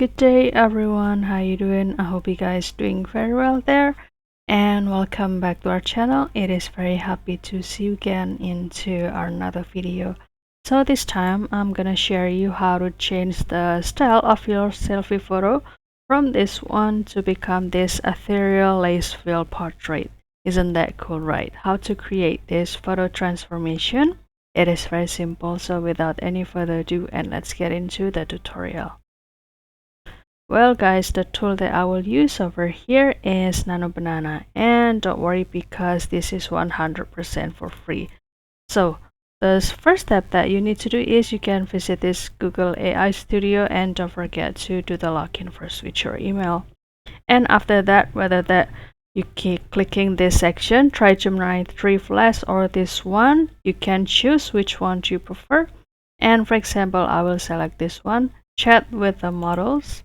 Good day everyone, how you doing? I hope you guys doing very well there, and welcome back to our channel. It is very happy to see you again into our another video. So this time I'm gonna share you how to change the style of your selfie photo from this one to become this ethereal lace fill portrait. Isn't that cool, right? How to create this photo transformation? It is very simple, so without any further ado, and let's get into the tutorial. Well guys, the tool that I will use over here is Nano Banana, and don't worry because this is 100% for free. So the first step that you need to do is you can visit this Google AI Studio, and don't forget to do the login first with your email. And after that, whether that you keep clicking this section, try Gemini 3 Flash or this one, you can choose which one you prefer. And for example, I will select this one, chat with the models.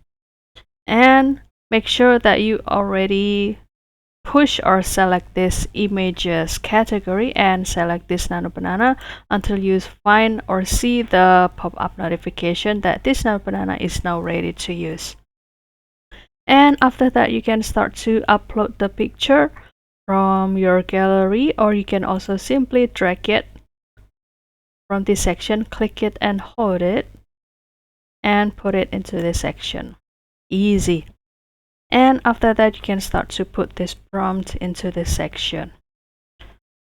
And make sure that you already push or select this images category and select this Nano Banana until you find or see the pop-up notification that this Nano Banana is now ready to use. And after that, you can start to upload the picture from your gallery, or you can also simply drag it from this section, click it and hold it and put it into this section. Easy. And after that, you can start to put this prompt into this section.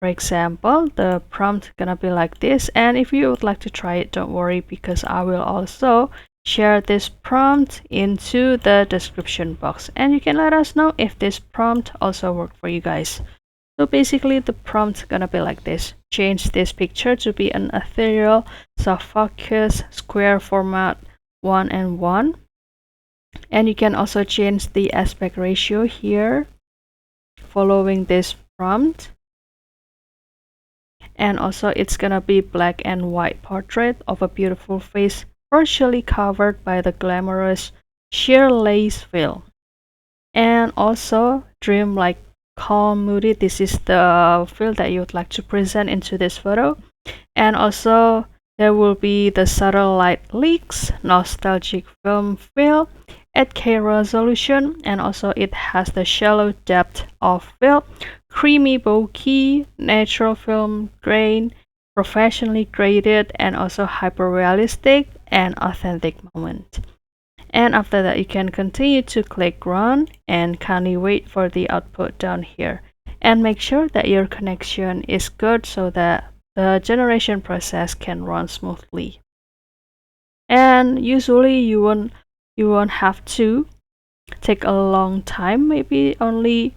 For example, the prompt gonna be like this, and if you would like to try it, don't worry because I will also share this prompt into the description box, and you can let us know if this prompt also worked for you guys. So basically the prompt gonna be like this: change this picture to be an ethereal soft focus square format 1:1. And you can also change the aspect ratio here following this prompt. And also it's gonna be black and white portrait of a beautiful face partially covered by the glamorous sheer lace fill. And also Dreamlike, calm, moody. This is the feel that you would like to present into this photo. And also there will be the subtle light leaks, nostalgic film feel, 8K resolution, and also it has the shallow depth of field, creamy bokeh, natural film grain, professionally graded, and also hyper realistic and authentic moment. And after that, you can continue to click run and kindly wait for the output down here, and make sure that your connection is good so that the generation process can run smoothly. And usually you won't have to take a long time, maybe only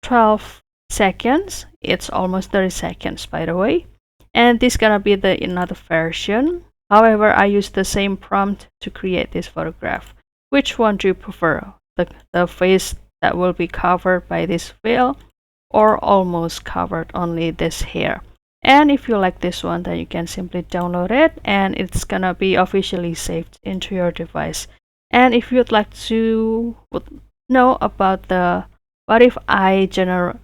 12 seconds. It's almost 30 seconds by the way. And this gonna be the another version. However, I use the same prompt to create this photograph. Which one do you prefer? The face that will be covered by this veil, or almost covered, only this hair? And if you like this one, then you can simply download it, and it's gonna be officially saved into your device. And if you'd like to know about the what if I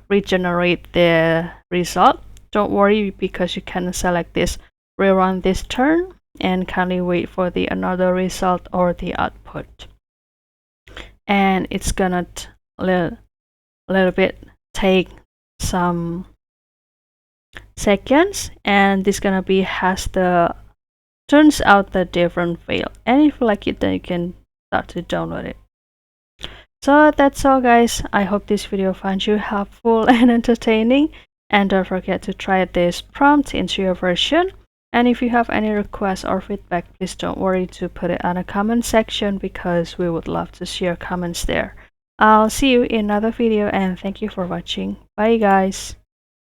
regenerate the result, don't worry because you can select this, rerun this turn, and kindly wait for the another result or the output. And it's gonna little bit take some seconds, and this gonna be turns out the different veil. And if you like it, then you can start to download it. So that's all guys, I hope this video finds you helpful and entertaining, and don't forget to try this prompt into your version. And if you have any requests or feedback, please don't worry to put it on the comment section because we would love to see your comments there. I'll see you in another video, and thank you for watching. Bye guys.